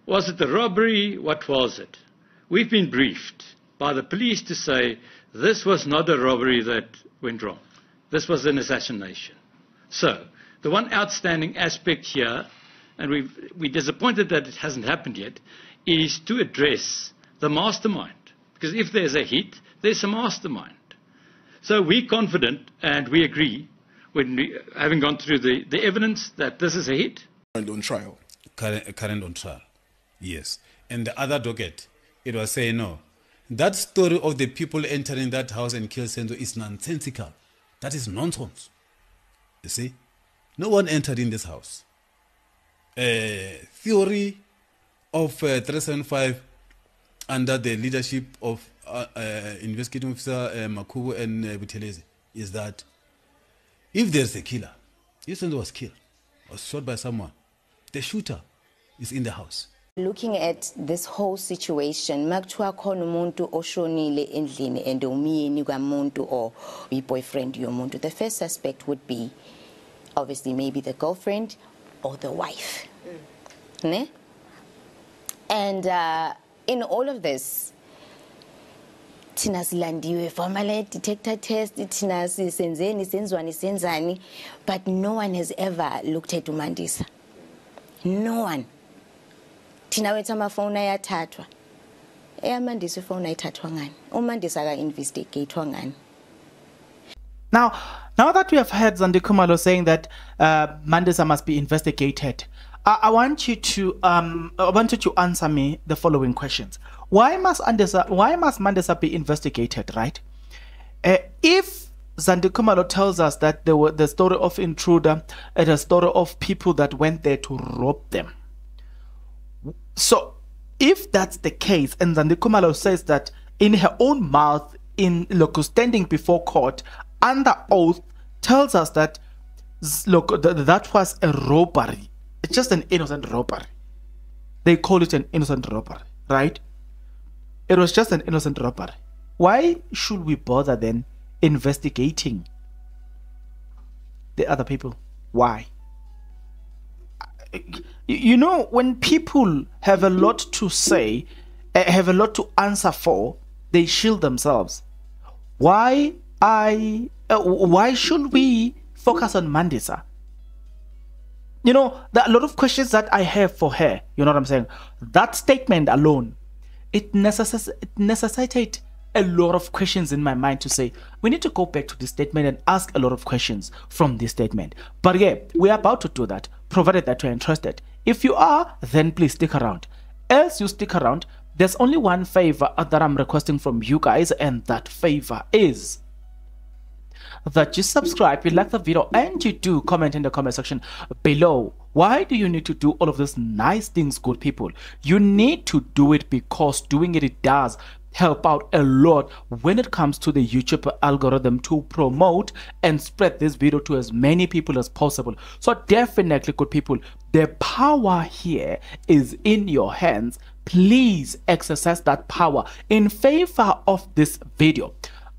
Was it a robbery? What was it? We've been briefed by the police to say this was not a robbery that went wrong. This was an assassination. So, the one outstanding aspect here, and we're disappointed that it hasn't happened yet, is to address the mastermind. Because if there's a hit, there's a mastermind. So we're confident and we agree, having gone through the evidence, that this is a hit. Current on trial. Current on trial, yes. And the other docket, it was saying no. That story of the people entering that house and kill Senzo is nonsensical. That is nonsense. You see? No one entered in this house. Theory of 375 under the leadership of investigating officer Makubu and Buthelezi is that if there's a killer, if Senzo was killed, was shot by someone, the shooter is in the house. Looking at this whole situation, makuthiwa khona umuntu oshonile endlini and umyeni kamuntu or boyfriend yomuntu, the first suspect would be obviously maybe the girlfriend or the wife. Ne? And in all of this, thina silandiwe formal detector test, thina senzeni senzwani senzani, but no one has ever looked at uMandisa. No one. Thina wethu amafoni ayathathwa. Mandisa ifoni ayithathwa ngani? uMandisa ka-investigatewa ngani? Now that we have heard Zand Khumalo saying that Mandisa must be investigated, I want you to answer me the following questions. Why must Mandisa be investigated, right? If Zand Khumalo tells us that there were the story of intruder and the story of people that went there to rob them. So if that's the case, and Zand Khumalo says that in her own mouth, standing before court under oath, tells us that that was a robbery. It's just an innocent robbery. They call it an innocent robbery, right? It was just an innocent robbery. Why should we bother then investigating the other people? Why? You know, when people have a lot to say, have a lot to answer for, they shield themselves. Why should we focus on Mandisa? You know, there are a lot of questions that I have for her. You know what I'm saying? That statement alone, it necessitates a lot of questions in my mind to say, we need to go back to this statement and ask a lot of questions from this statement. But yeah, we're about to do that, provided that you're interested. If you are, then please stick around. As you stick around, there's only one favor that I'm requesting from you guys, and that favor is that you subscribe, you like the video, and you do comment in the comment section below. Why do you need to do all of these nice things, good people? You need to do it because doing it does help out a lot when it comes to the YouTube algorithm to promote and spread this video to as many people as possible. So definitely, good people, the power here is in your hands. Please exercise that power in favor of this video.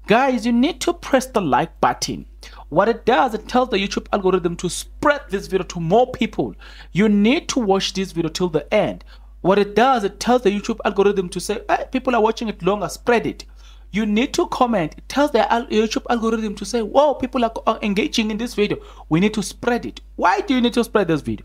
Guys, you need to press the like button. What it does, it tells the YouTube algorithm to spread this video to more people. You need to watch this video till the end. What it does, it tells the YouTube algorithm to say, hey, people are watching it longer, spread it. You need to comment. It tells the YouTube algorithm to say, whoa, people are engaging in this video. We need to spread it. Why do you need to spread this video?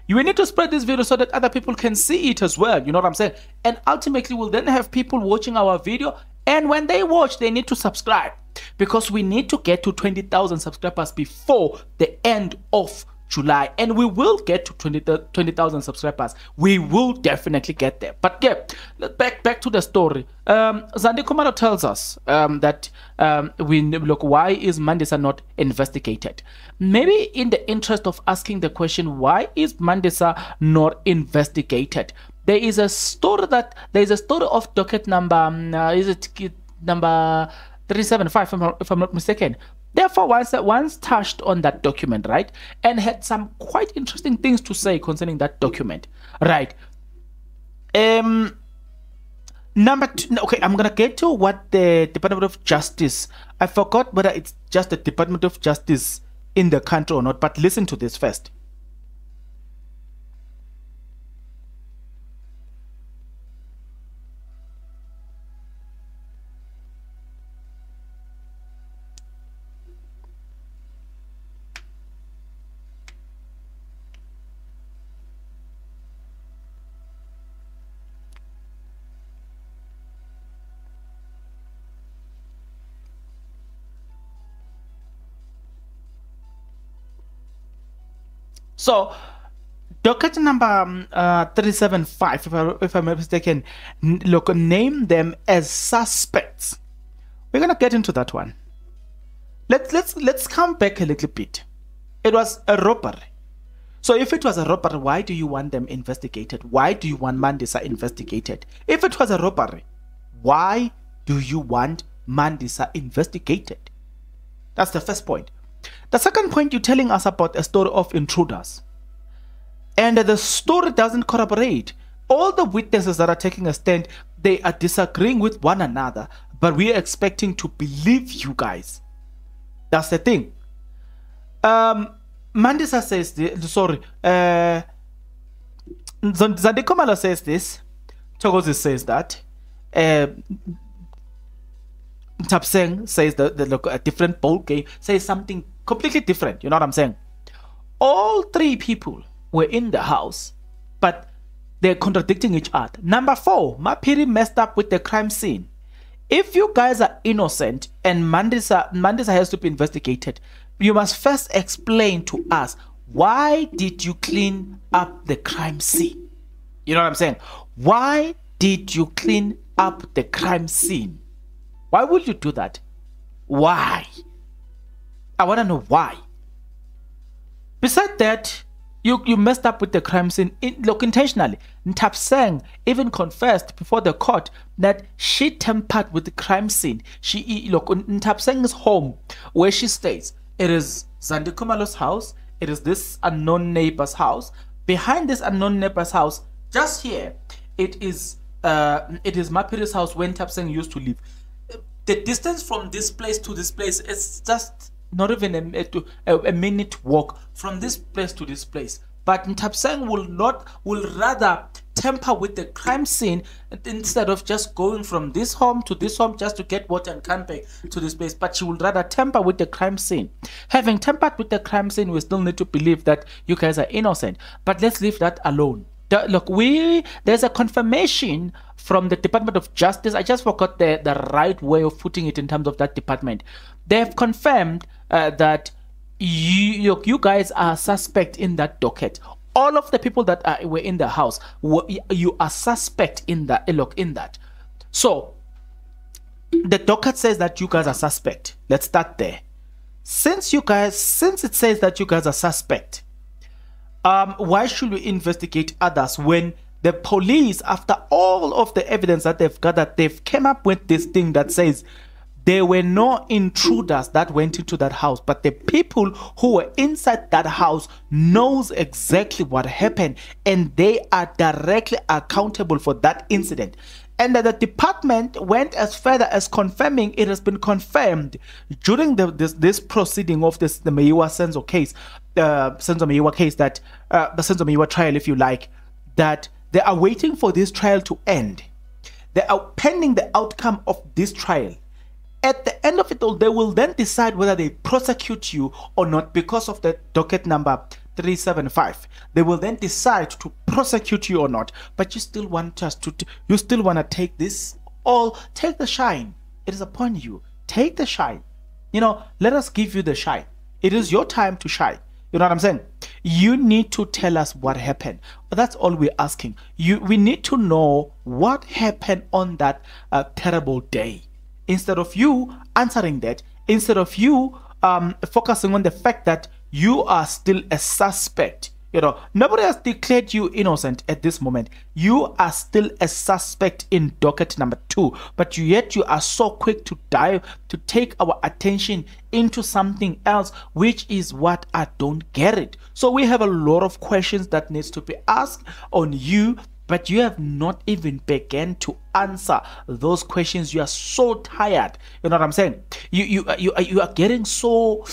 You need to spread this video so that other people can see it as well. You know what I'm saying? And ultimately, we'll then have people watching our video. And when they watch, they need to subscribe. Because we need to get to 20,000 subscribers before the end of July. And we will get to 20,000 subscribers. We will definitely get there. But yeah, back to the story. Zand Khumalo tells us that why is Mandisa not investigated? Maybe in the interest of asking the question, why is Mandisa not investigated? There is a story of docket number number 375, if I'm not mistaken. Therefore, once touched on that document, right, and had some quite interesting things to say concerning that document, right. Number two, okay, I'm gonna get to what the Department of Justice. I forgot whether it's just the Department of Justice in the country or not, but listen to this first. So, docket number 375, if I'm not mistaken, look, name them as suspects. We're gonna get into that one. Let's come back a little bit. It was a robbery. So if it was a robbery, why do you want them investigated? Why do you want Mandisa investigated? If it was a robbery, why do you want Mandisa investigated? That's the first point. The second point, you're telling us about a story of intruders. And the story doesn't corroborate. All the witnesses that are taking a stand, they are disagreeing with one another, but we are expecting to believe you guys. That's the thing. Mandisa says this, sorry, Zand Khumalo says this, Thokosi says that, Tapseng says look, a different ball game, says something completely different, you know what I'm saying? All three people were in the house, but they're contradicting each other. Number 4, Mapiri messed up with the crime scene. If you guys are innocent and Mandisa has to be investigated, you must first explain to us, why did you clean up the crime scene? You know what I'm saying? Why did you clean up the crime scene? Why would you do that? Why? I want to know why. Besides that, you messed up with the crime scene, look, intentionally. Tapseng even confessed before the court that she tampered with the crime scene. Look, in Tapseng's home, where she stays, it is Zand Khumalo's house, it is this unknown neighbor's house. Behind this unknown neighbor's house, just here, it is Mapiri's house when Tapseng used to live. The distance from this place to this place is just not even a minute walk from this place to this place. But Tapseng will rather tamper with the crime scene instead of just going from this home to this home just to get water and come back to this place. But she will rather tamper with the crime scene. Having tampered with the crime scene, we still need to believe that you guys are innocent. But let's leave that alone. Look, there's a confirmation from the Department of Justice. I just forgot the right way of putting it in terms of that department. They've confirmed that you guys are suspect in that docket. All of the people that were in the house, you are suspect in that. Look, in that. So the docket says that you guys are suspect. Let's start there. Since it says that you guys are suspect, why should we investigate others when the police, after all of the evidence that they've gathered, they've come up with this thing that says there were no intruders that went into that house, but the people who were inside that house knows exactly what happened, and they are directly accountable for that incident. And that the department went as further as confirming, it has been confirmed during this proceeding of the Lled Senzo case, Senzo Meyiwa case, that the Senzo Meyiwa trial, if you like, that they are waiting for this trial to end. They are pending the outcome of this trial. At the end of it all, they will then decide whether they prosecute you or not because of the docket number 375. They will then decide to prosecute you or not. But you still want us to, you still want to take this all, take the shine. It is upon you. Take the shine. You know, let us give you the shine. It is your time to shine. You know what I'm saying? You need to tell us what happened. That's all we're asking. We need to know what happened on that terrible day. Instead of you answering that, instead of you focusing on the fact that you are still a suspect. You know, nobody has declared you innocent at this moment. You are still a suspect in docket number 2, but yet you are so quick to take our attention into something else, which is what I don't get it. So we have a lot of questions that needs to be asked on you, but you have not even begun to answer those questions. You are so tired. You know what I'm saying? You are getting so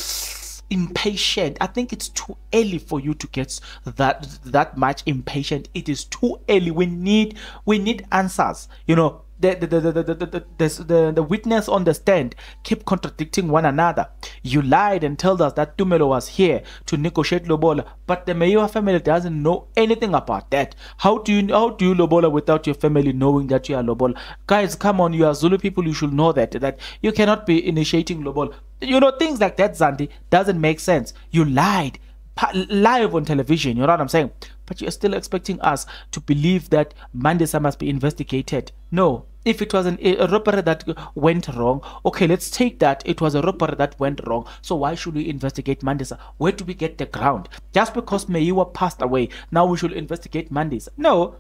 impatient. I think it's too early for you to get that much impatient. It is too early. We need answers. You know, the witness on the stand keep contradicting one another. You lied and told us that Tumelo was here to negotiate lobola, but the Meyiwa family doesn't know anything about that. How do you lobola without your family knowing that you are lobola? Guys, come on, you are Zulu people, you should know that you cannot be initiating lobola. You know, things like that, Zandi, doesn't make sense. You lied. live on television, you know what I'm saying? But you're still expecting us to believe that Mandisa must be investigated. No. If it was a robbery that went wrong, okay, let's take that. It was a robbery that went wrong. So why should we investigate Mandisa? Where do we get the ground? Just because Meyiwa passed away, now we should investigate Mandisa? No,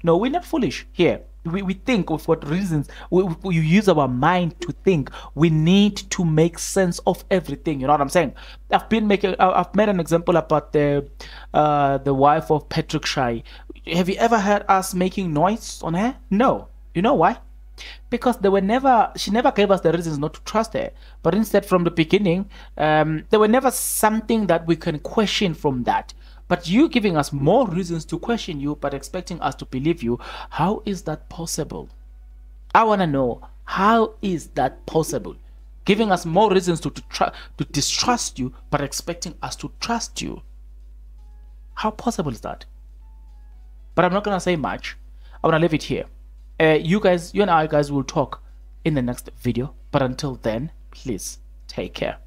we're not foolish here. We think of what reasons. We use our mind to think. We need to make sense of everything. You know what I'm saying? I've made an example about the wife of Patrick Shai. Have you ever heard us making noise on her? No. You know why? Because she never gave us the reasons not to trust her. But instead, from the beginning, there were never something that we can question from that. But you giving us more reasons to question you, but expecting us to believe you, how is that possible? I want to know, how is that possible? Giving us more reasons to distrust you, but expecting us to trust you. How possible is that? But I'm not going to say much. I want to leave it here. You and I guys will talk in the next video. But until then, please take care.